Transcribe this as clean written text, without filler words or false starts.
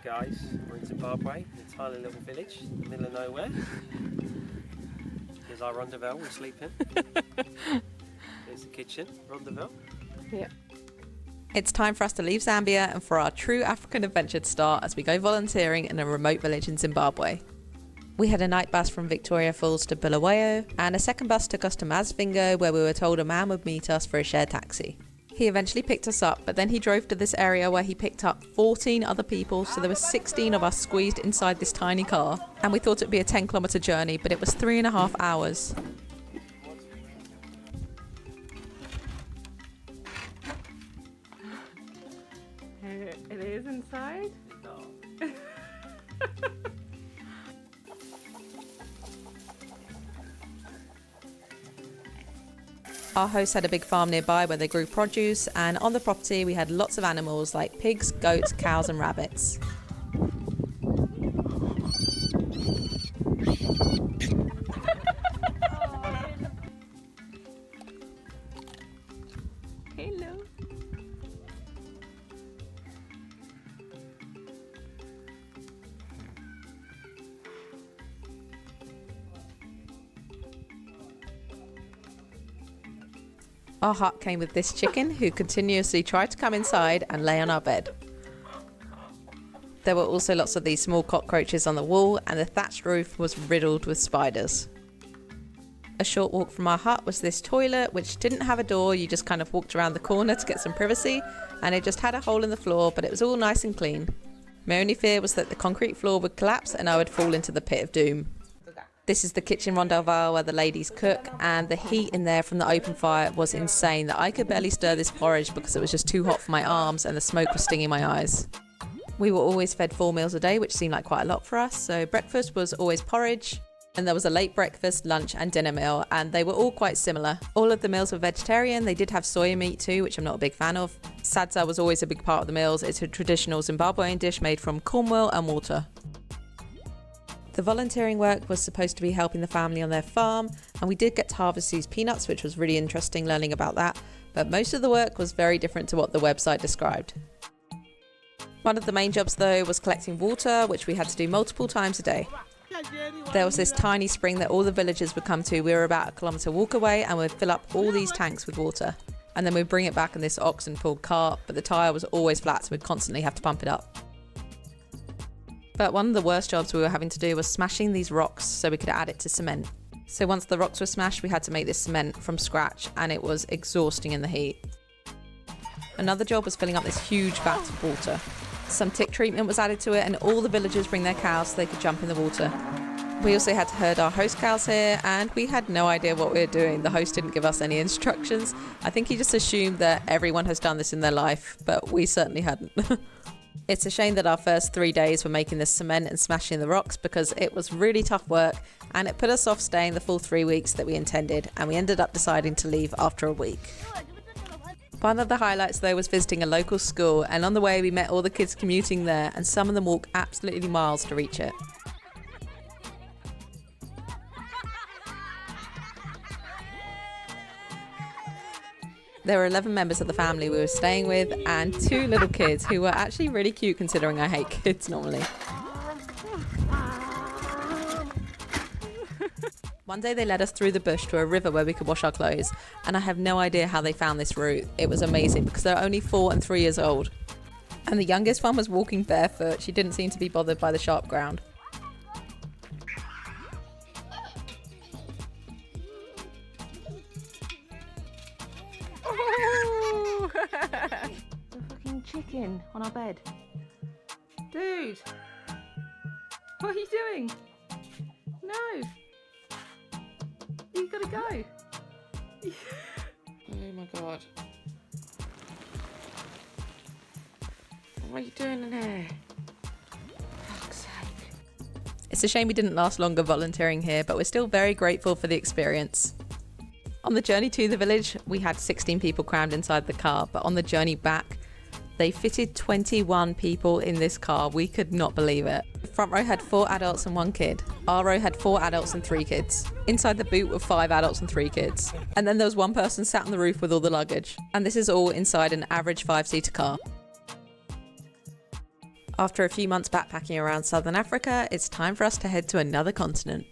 guys, we're in Zimbabwe, a tiny little village in the middle of nowhere. Here's our rondavel we sleep in. Here's the kitchen, rondavel. Yeah. It's time for us to leave Zambia and for our true African adventure to start as we go volunteering in a remote village in Zimbabwe. We had a night bus from Victoria Falls to Bulawayo, and a second bus took us to Masvingo, where we were told a man would meet us for a shared taxi. He eventually picked us up, but then he drove to this area where he picked up 14 other people, so there were 16 of us squeezed inside this tiny car. And we thought it'd be a 10-kilometre journey, but it was 3.5 hours. It is inside? Our host had a big farm nearby where they grew produce, and on the property we had lots of animals like pigs, goats, cows and rabbits. Hello. Our hut came with this chicken who continuously tried to come inside and lay on our bed. There were also lots of these small cockroaches on the wall, and the thatched roof was riddled with spiders. A short walk from our hut was this toilet, which didn't have a door. You just kind of walked around the corner to get some privacy, and it just had a hole in the floor, but it was all nice and clean. My only fear was that the concrete floor would collapse and I would fall into the pit of doom. This is the kitchen rondavel where the ladies cook, and the heat in there from the open fire was insane that I could barely stir this porridge because it was just too hot for my arms and the smoke was stinging my eyes. We were always fed 4 meals a day, which seemed like quite a lot for us. So breakfast was always porridge, and there was a late breakfast, lunch and dinner meal, and they were all quite similar. All of the meals were vegetarian. They did have soya meat too, which I'm not a big fan of. Sadza was always a big part of the meals. It's a traditional Zimbabwean dish made from cornmeal and water. The volunteering work was supposed to be helping the family on their farm, and we did get to harvest these peanuts, which was really interesting learning about that, but most of the work was very different to what the website described. One of the main jobs though was collecting water, which we had to do multiple times a day. There was this tiny spring that all the villagers would come to. We were about a kilometre walk away, and we'd fill up all these tanks with water, and then we'd bring it back in this oxen pulled cart, but the tyre was always flat, so we'd constantly have to pump it up. But one of the worst jobs we were having to do was smashing these rocks so we could add it to cement. So once the rocks were smashed, we had to make this cement from scratch, and it was exhausting in the heat. Another job was filling up this huge vat of water. Some tick treatment was added to it, and all the villagers bring their cows so they could jump in the water. We also had to herd our host cows here, and we had no idea what we were doing. The host didn't give us any instructions. I think he just assumed that everyone has done this in their life, but we certainly hadn't. It's a shame that our first 3 days were making the cement and smashing the rocks, because it was really tough work and it put us off staying the full 3 weeks that we intended, and we ended up deciding to leave after a week. One of the highlights though was visiting a local school, and on the way we met all the kids commuting there, and some of them walk absolutely miles to reach it. There were 11 members of the family we were staying with, and 2 little kids who were actually really cute considering I hate kids normally. One day they led us through the bush to a river where we could wash our clothes, and I have no idea how they found this route. It was amazing because they're only 4 and 3 years old. And the youngest one was walking barefoot. She didn't seem to be bothered by the sharp ground. The fucking chicken on our bed. Dude! What are you doing? No! You gotta go! Oh my god. What are you doing in here? Fuck's sake. It's a shame we didn't last longer volunteering here, but we're still very grateful for the experience. On the journey to the village, we had 16 people crammed inside the car, but on the journey back, they fitted 21 people in this car. We could not believe it. The front row had 4 adults and 1 kid. Our row had 4 adults and 3 kids. Inside the boot were 5 adults and 3 kids. And then there was one person sat on the roof with all the luggage. And this is all inside an average 5-seater car. After a few months backpacking around southern Africa, it's time for us to head to another continent.